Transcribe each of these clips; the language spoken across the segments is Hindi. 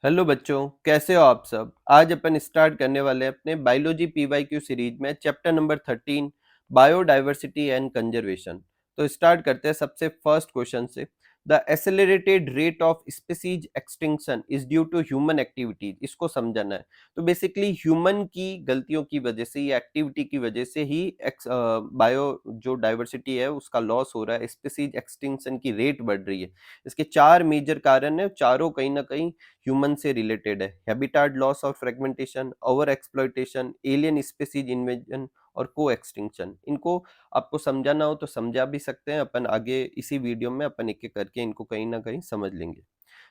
हेलो बच्चों, कैसे हो आप सब। आज अपन स्टार्ट करने वाले हैं अपने बायोलॉजी पीवाईक्यू सीरीज में chapter number 13 biodiversity and conservation. तो स्टार्ट करते हैं सबसे फर्स्ट क्वेश्चन से। The accelerated rate of species extinction is due to human activities. इसको समझना है। तो बेसिकली ह्यूमन की गलतियों की वजह से या एक्टिविटी की वजह से ही बायो जो डाइवर्सिटी है उसका लॉस हो रहा है, स्पीसीज एक्सटिंक्शन की रेट बढ़ रही है। इसके चार मेजर कारण है, चारों कहीं ना कहीं ह्यूमन से रिलेटेड है। हैबिटाट लॉस और fragmentation, over exploitation, alien species invasion और को एक्सटिंक्शन। इनको आपको समझाना हो तो समझा भी सकते हैं अपन। आगे इसी वीडियो में अपन एक एक करके इनको कहीं ना कहीं समझ लेंगे।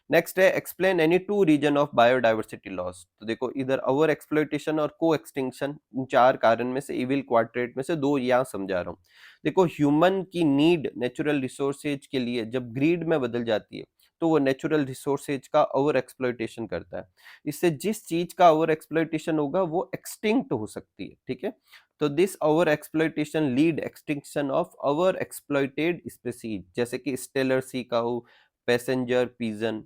नेक्स्ट है explain any two reason of biodiversity loss. तो देखो इधर ओवर एक्सप्लॉइटेशन और को एक्सटिंक्शन, इन चार कारण में से इविल क्वाड्रेट में से दो यहाँ समझा रहा हूँ। देखो ह्यूमन की नीड नेचुरल रिसोर्सेज के लिए जब ग्रीड में बदल जाती है तो वो नेचुरल रिसोर्सेज का ओवर एक्सप्लॉइटेशन करता है। इससे जिस चीज का ओवर एक्सप्लॉइटेशन होगा वो एक्सटिंक्ट हो सकती है, ठीक है। तो this over exploitation lead extinction of over exploited species, जैसे कि स्टेलर सी काऊ, पैसेंजर पीजन।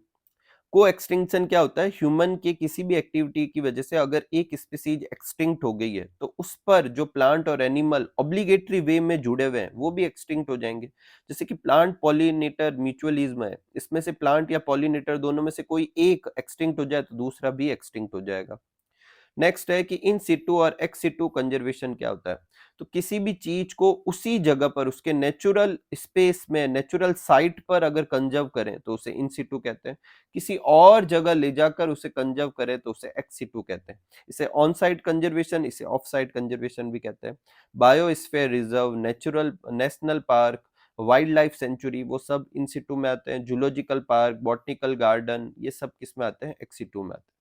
को एक्सटिंक्शन क्या होता है, ह्यूमन के किसी भी एक्टिविटी की वजह से अगर एक स्पीसीज एक्सटिंक्ट हो गई है तो उस पर जो प्लांट और एनिमल ऑब्लिगेटरी वे में जुड़े हुए हैं वो भी एक्सटिंक्ट हो जाएंगे। जैसे कि प्लांट पॉलिनेटर म्यूचुअलिज्म है, इसमें से प्लांट या पॉलिनेटर दोनों में से कोई एक एक्सटिंक्ट हो जाए तो दूसरा भी एक्सटिंक्ट हो जाएगा। नेक्स्ट है कि इन सिटू और एक्स सिटू कंजर्वेशन क्या होता है। तो किसी भी चीज को उसी जगह पर उसके नेचुरल स्पेस में नेचुरल साइट पर अगर कंजर्व करें तो उसे इन सिटू कहते हैं। किसी और जगह ले जाकर उसे कंजर्व करें तो उसे एक्स सिटू कहते हैं। इसे ऑन साइट कंजर्वेशन, इसे ऑफ साइट कंजर्वेशन भी कहते हैं। Biosphere reserve, natural national park, wild life sanctuary, वो सब इन सिटू में आते हैं। जूलॉजिकल पार्क, बॉटनिकल गार्डन, ये सब किस में आते हैं, एक्स सिटू में आते हैं।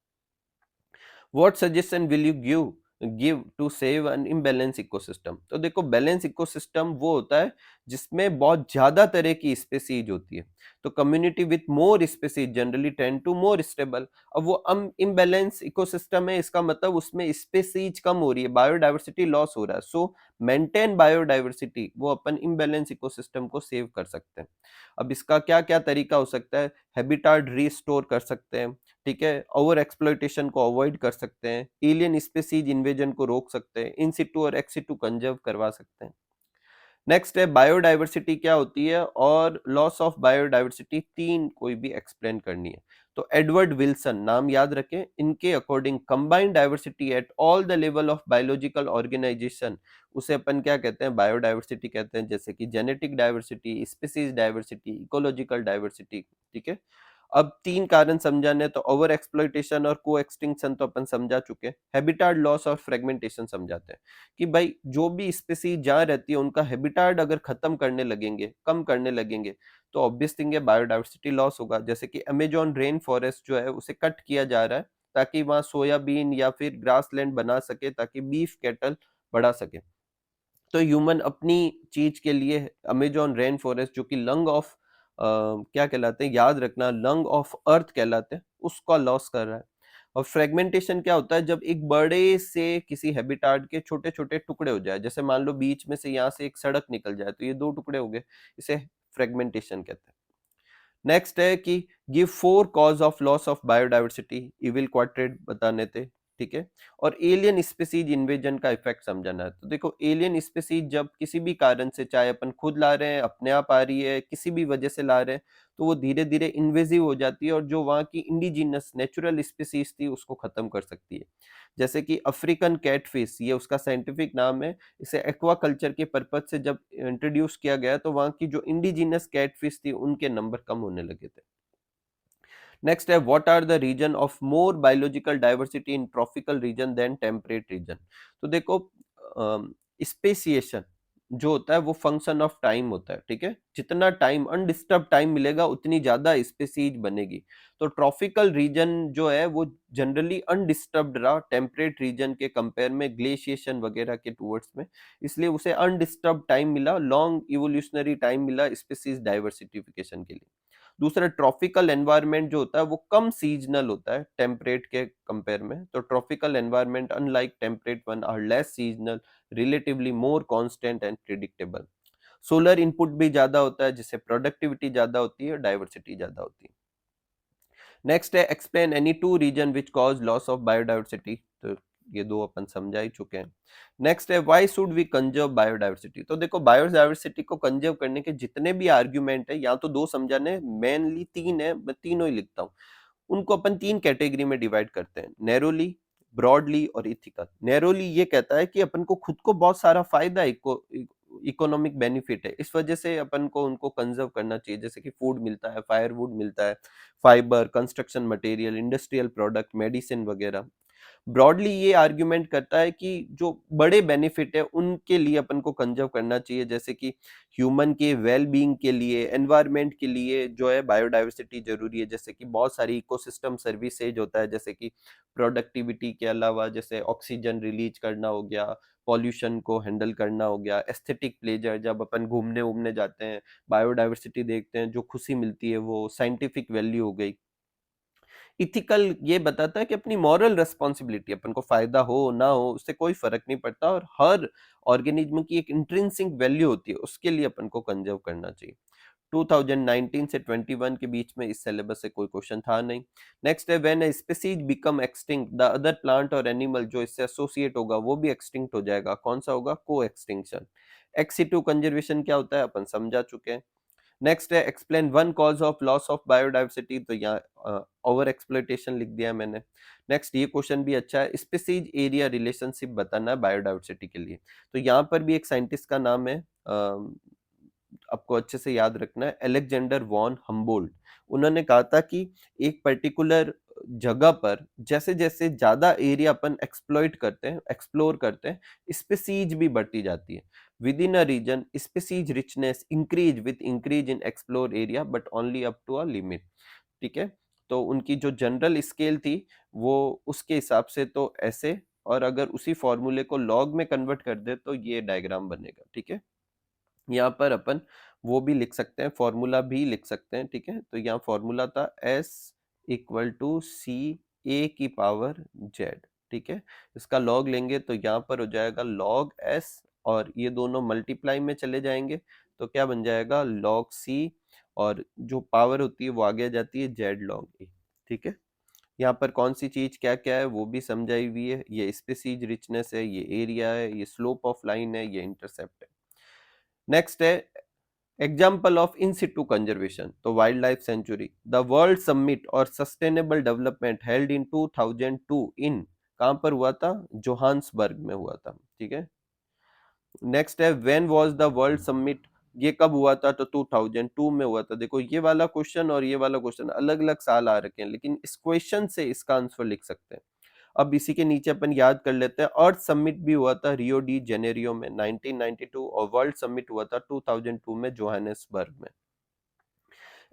What suggestion will you give to save an imbalance ecosystem. तो देखो बैलेंस इकोसिस्टम वो होता है जिसमें बहुत ज्यादा तरह की स्पेसीज होती है। तो community with more species generally tend to more stable. अब वो इम्बैलेंस इकोसिस्टम है, इसका मतलब उसमें स्पेसीज कम हो रही है, बायोडाइवर्सिटी लॉस हो रहा है। सो मेंटेन बायोडाइवर्सिटी, वो अपन इम्बैलेंस इकोसिस्टम को सेव कर सकते हैं। अब इसका क्या क्या तरीका हो सकता है, हैबिटाट रीस्टोर कर सकते हैं, ठीक है। ओवर एक्सप्लॉइटेशन को अवॉइड कर सकते हैं, एलियन स्पीसीज इन्वेजन को रोक सकते हैं, इन सिटू और एक्स सिटू कंजर्व करवा सकते हैं। नेक्स्ट है बायोडाइवर्सिटी क्या होती है और लॉस ऑफ बायोडाइवर्सिटी, तीन कोई भी एक्सप्लेन करनी है। तो एडवर्ड विल्सन नाम याद रखें, इनके according combined diversity at all the level of biological organisation, उसे अपन क्या कहते हैं, बायोडाइवर्सिटी कहते हैं। जैसे कि genetic diversity, species diversity, ecological diversity, ठीक है। अब तीन कारण समझाने, तो ओवर एक्सप्लॉइटेशन और को एक्सटिंक्शन तो अपन समझा चुके हैं। हैबिटाट लॉस और फ्रेगमेंटेशन समझाते हैं कि भाई जो भी स्पीसीज जहाँ रहती है उनका हैबिटाट अगर खत्म करने लगेंगे, कम करने लगेंगे, तो ऑब्वियस थिंग है बायोडाइवर्सिटी लॉस होगा। जैसे कि अमेजोन रेन फॉरेस्ट जो है उसे कट किया जा रहा है ताकि वहां सोयाबीन या फिर ग्रासलैंड बना सके, ताकि बीफ कैटल बढ़ा सके। तो ह्यूमन अपनी चीज के लिए अमेजोन रेन फॉरेस्ट जो कि लंग ऑफ क्या कहलाते हैं, याद रखना, लंग ऑफ अर्थ कहलाते हैं, उसका लॉस कर रहा है। और फ्रेगमेंटेशन क्या होता है, जब एक बड़े से किसी हैबिटाट के छोटे छोटे टुकड़े हो जाए, जैसे मान लो बीच में से यहाँ से एक सड़क निकल जाए तो ये दो टुकड़े हो गए, इसे फ्रेगमेंटेशन कहते हैं। नेक्स्ट है कि give four cause of loss of biodiversity, evil quartet बताने थे, ठीक है। और एलियन स्पीसीज इन्वेजन का इफेक्ट समझाना है। तो देखो एलियन स्पीसीज जब किसी भी कारण से, चाहे अपन खुद ला रहे हैं, अपने आप आ रही है, किसी भी वजह से ला रहे हैं, तो वो धीरे धीरे इन्वेजिव हो जाती है और जो वहाँ की इंडिजिनस नेचुरल स्पीसीज थी उसको खत्म कर सकती है। जैसे कि अफ्रीकन कैटफिश, ये उसका साइंटिफिक नाम है। इसे एक्वाकल्चर के पर्पज से जब इंट्रोड्यूस किया गया तो वहाँ की जो इंडिजिनस कैटफिश थी उनके नंबर कम होने लगे थे। नेक्स्ट है what are the reason of more biological diversity in tropical region than temperate region. तो देखो स्पेसिएशन जो होता है वो फंक्शन ऑफ टाइम होता है, ठीक है। जितना टाइम अनडिस्टर्ब टाइम मिलेगा उतनी ज्यादा स्पेसीज बनेगी। तो ट्रॉपिकल रीजन जो है वो जनरली अनडिस्टर्ब्ड रहा टेम्परेट रीजन के कंपेयर में, ग्लेशिएशन वगैरह के टूवर्ड्स में, इसलिए उसे अनडिस्टर्ब टाइम मिला, लॉन्ग इवोल्यूशनरी टाइम मिला स्पेसीज डाइवर्सिफिकेशन के लिए। दूसरा ट्रॉपिकल एनवायरनमेंट जो होता है वो कम सीजनल होता है टेम्परेट के कंपेयर में। तो tropical environment unlike temperate one are less seasonal, relatively more constant and predictable. Solar input भी ज्यादा होता है जिससे प्रोडक्टिविटी ज्यादा होती है, डाइवर्सिटी ज्यादा होती है। नेक्स्ट है explain any two reason which cause loss of biodiversity, तो ये दो अपन समझा ही चुके हैं। नेक्स्ट है why should we conserve biodiversity, तो देखो बायोडाइवर्सिटी को कंजर्व करने के जितने भी आर्ग्यूमेंट है, या तो दो समझाने, मेनली तीन है, मैं तीनों ही लिखता हूँ। उनको अपन तीन कैटेगरी में डिवाइड करते हैं, नैरोली, ब्रॉडली और इथिकल। नैरोली ये कहता है कि अपन को खुद को बहुत सारा फायदा इकोनॉमिक बेनिफिट है, इस वजह से अपन को उनको कंजर्व करना चाहिए, जैसे कि फूड मिलता है, फायरवुड मिलता है, fibre, construction material, industrial product, medicine वगैरह। ब्रॉडली ये आर्ग्यूमेंट करता है कि जो बड़े बेनिफिट है उनके लिए अपन को कंजर्व करना चाहिए, जैसे कि ह्यूमन के वेल बीइंग के लिए, एनवायरनमेंट के लिए जो है बायोडाइवर्सिटी जरूरी है, जैसे कि बहुत सारी इकोसिस्टम सर्विसेज होता है, जैसे कि प्रोडक्टिविटी के अलावा जैसे ऑक्सीजन रिलीज करना हो गया, पॉल्यूशन को हैंडल करना हो गया, एस्थेटिक प्लेजर, जब अपन घूमने उमने जाते हैं, बायोडाइवर्सिटी देखते हैं, जो खुशी मिलती है, वो साइंटिफिक वैल्यू हो गई। इथिकल ये बताता है कि अपनी मॉरल रिस्पॉन्सिबिलिटी, अपन को फायदा हो ना हो उससे कोई फर्क नहीं पड़ता, और हर ऑर्गेनिज्म की एक इंट्रिंसिक वैल्यू होती है, उसके लिए अपन को कंजर्व करना चाहिए। 2019 से 21 के बीच में इस सिलेबस से कोई क्वेश्चन था नहीं। नेक्स्ट है when a species become extinct the other plant और एनिमल जो इससे एसोसिएट होगा वो भी एक्सटिंक्ट हो जाएगा, कौन सा होगा, को एक्सटिंक्शन। एक्स सिटू कंजर्वेशन क्या होता है अपन समझा चुके हैं। नेक्स्ट है explain one cause of loss of biodiversity, तो यहाँ ओवर एक्सप्लोइटेशन लिख दिया है मैंने। नेक्स्ट ये क्वेश्चन भी अच्छा है, स्पीसीज एरिया रिलेशनशिप बताना है बायोडाइवर्सिटी के लिए, तो यहाँ पर भी एक साइंटिस्ट का नाम है, आपको अच्छे से याद रखना है, अलेक्जेंडर वॉन हम्बोल्ट। उन्होंने कहा था कि एक पर्टिकुलर जगह पर जैसे जैसे ज्यादा एरिया अपन एक्सप्लॉइट करते हैं, एक्सप्लोर करते हैं, स्पीसीज भी बढ़ती जाती है। Within a region species richness increase with increase in explore area but only up to a limit. ठीक है, तो उनकी जो जनरल स्केल थी वो उसके हिसाब से तो ऐसे, और अगर उसी फॉर्मूले को लॉग में कन्वर्ट कर दे तो ये डायग्राम बनेगा। ठीक है, यहाँ पर अपन वो भी लिख सकते हैं, फॉर्मूला भी लिख सकते हैं। ठीक है, तो यहाँ फॉर्मूला था S इक्वल टू सी ए की पावर जेड। ठीक है, इसका लॉग लेंगे तो यहाँ पर हो जाएगा लॉग S, और ये दोनों मल्टीप्लाई में चले जाएंगे तो क्या बन जाएगा, लॉग C, और जो पावर होती है वो आगे आ जाती है जेड लॉग ए। ठीक है, यहाँ पर कौन सी चीज क्या क्या है वो भी समझाई हुई है, ये स्पीसीज रिचनेस है, ये एरिया है, ये स्लोप ऑफ लाइन है, ये इंटरसेप्ट है। नेक्स्ट है example of in situ conservation, तो wildlife sanctuary, the world summit और sustainable development held in 2002 in, कहां पर हुआ था, जोहान्सबर्ग में हुआ था। ठीक है, नेक्स्ट है when was the world summit, ये कब हुआ था, तो 2002 में हुआ था। देखो ये वाला क्वेश्चन और ये वाला क्वेश्चन अलग अलग साल आ रखे हैं, लेकिन इस क्वेश्चन से इसका आंसर लिख सकते हैं। अब इसी के नीचे अपन याद कर लेते हैं, अर्थ समिट भी हुआ था रियो डी जेनेरियो में 1992, और वर्ल्ड समिट हुआ था 2002 में जोहानिसबर्ग में।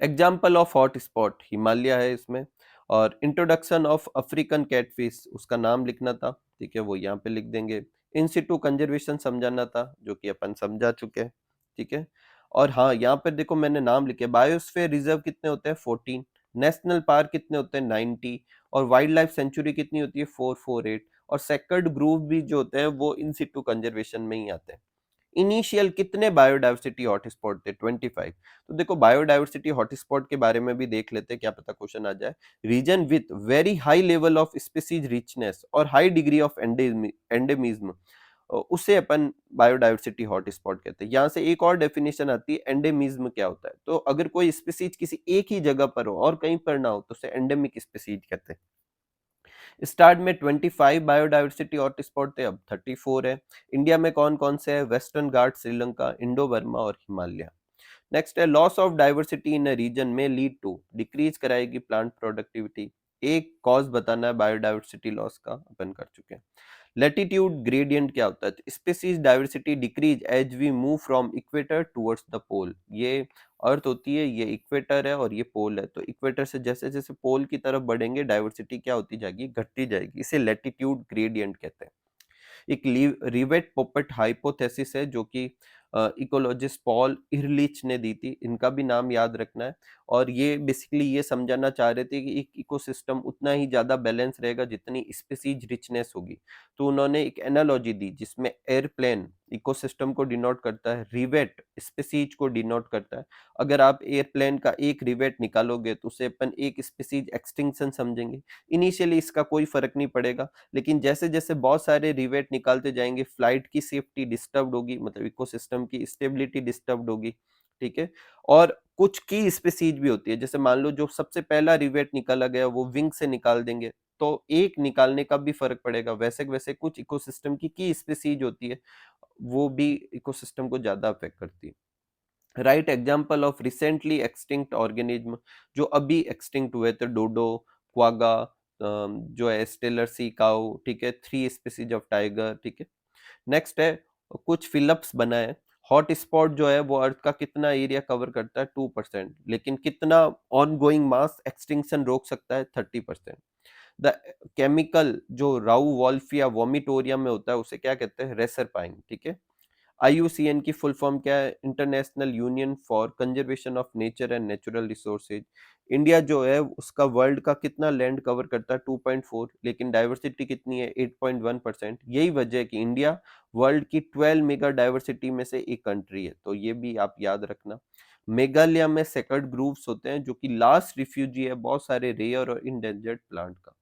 Example of hot spot Himalaya है इसमें, और इंट्रोडक्शन ऑफ अफ्रीकन कैटफिश उसका नाम लिखना था। ठीक है, वो यहाँ पे लिख देंगे। इन सिटू कंजर्वेशन समझाना था जो कि अपन समझा चुके हैं। ठीक है, और हाँ यहाँ पर देखो मैंने नाम लिखे, बायोस्फीयर रिजर्व कितने होते हैं 14, नेशनल पार्क कितने होते हैं 90, और वाइल्ड लाइफ सेंचुरी कितनी होती है 448, और सेक्टर्ड ग्रुप भी जो होते हैं वो इन सिटू कंजर्वेशन में ही आते हैं। इनिशियल कितने बायोडाइवर्सिटी हॉटस्पॉट थे 25, तो देखो बायोडाइवर्सिटी हॉटस्पॉट के बारे में भी देख लेते हैं, क्या पता क्वेश्चन आ जाए। Region with very high level of species richness और हाई डिग्री ऑफ एंडेमिज्म, उसे अपन बायोडाइवर्सिटी हॉटस्पॉट कहते हैं। यहाँ से एक और डेफिनेशन आती है एंडेमिज्म क्या होता है, तो अगर कोई स्पीसीज किसी एक ही जगह पर हो और कहीं पर ना हो तो उसे एंडेमिक स्पीसीज कहते हैं। स्टार्ट में 25 बायोडाइवर्सिटी हॉटस्पॉट थे, अब 34 है। इंडिया में कौन कौन से है, Western Ghat, Sri Lanka, Indo Burma और हिमालय। नेक्स्ट है loss of diversity in a region में लीड टू, डिक्रीज कराएगी प्लांट प्रोडक्टिविटी। एक कॉज बताना है बायोडाइवर्सिटी लॉस का, अपन कर चुके हैं। लेटीट्यूड ग्रेडियंट क्या होता है, species diversity decrease as we move from equator towards the pole. ये अर्थ होती है, ये इक्वेटर है और ये पोल है, तो इक्वेटर से जैसे जैसे पोल की तरफ बढ़ेंगे डाइवर्सिटी क्या होती जाएगी, घटती जाएगी, इसे लेटीट्यूड ग्रेडियंट कहते हैं। एक रिवेट पोपेट हाइपोथेसिस है जो कि इकोलॉजिस्ट पॉल इरलिच ने दी थी, इनका भी नाम याद रखना है। और ये बेसिकली ये समझाना चाह रहे थे कि एक इकोसिस्टम उतना ही ज़्यादा बैलेंस रहेगा जितनी स्पीशीज रिचनेस होगी। तो उन्होंने एक एनालॉजी दी जिसमें एयरप्लेन इकोसिस्टम को डिनोट करता है, रिवेट स्पीशीज को डिनोट करता है। अगर आप एयरप्लेन का एक रिवेट निकालोगे तो उसे अपन एक स्पीशीज एक्सटिंक्शन समझेंगे। इनिशियली इसका कोई फ़र्क नहीं पड़ेगा, लेकिन जैसे-जैसे बहुत सारे रिवेट निकालते जाएँगे, फ्लाइट की सेफ्टी डिस्टर्ब्ड होगी, मतलब इकोसिस्टम की स्टेबिलिटी डिस्टर्ब्ड होगी, ठीक है? और कुछ की स्पीशीज भी होती है, जैसे मान लो जो सबसे पहला रिवेट निकाला गया वो विंग से निकाल देंगे, तो एक निकालने का भी फ़र्क पड़ेगा। वैसे-वैसे कुछ इकोसिस्टम की स्पीशीज होती है, वो भी इकोसिस्टम को ज़्यादा अफ़ेक्ट करती है। Right example of recently extinct organism, जो अभी एक्सटिंक्ट हुए थे, डोडो, क्वागा, जो है स्टेलर सी काऊ, ठीक है, 3 स्पीशीज ऑफ टाइगर, ठीक है। नेक्स्ट है कुछ फिलप्स बनाए। हॉट स्पॉट जो है वो अर्थ का कितना एरिया कवर करता है? 2%, लेकिन कितना ऑनगोइंग मास एक्सटिंक्शन रोक सकता है? 30%। द केमिकल जो राउ वॉल्फ या वोमिटोरियम में होता है उसे क्या कहते हैं? रेसरपाइन, ठीक है। आईयूसीएन की फुल फॉर्म क्या है? International union for conservation of nature and natural resources. India जो है उसका वर्ल्ड का कितना लैंड कवर करता है? 2.4, लेकिन डाइवर्सिटी कितनी है? 8.1%। यही वजह है कि इंडिया वर्ल्ड की 12 मेगा डाइवर्सिटी में से एक कंट्री है, तो ये भी आप याद रखना। मेघालय में सेकंड ग्रुप्स होते हैं जो कि लास्ट रिफ्यूजी है बहुत सारे रेयर और इंडेंजर्ड प्लांट का।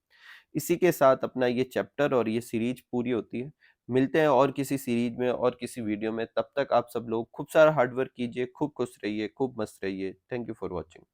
इसी के साथ अपना ये चैप्टर और ये सीरीज पूरी होती है। मिलते हैं और किसी सीरीज में और किसी वीडियो में, तब तक आप सब लोग खूब सारा हार्ड वर्क कीजिए, खूब खुश रहिए, खूब मस्त रहिए। Thank you for watching.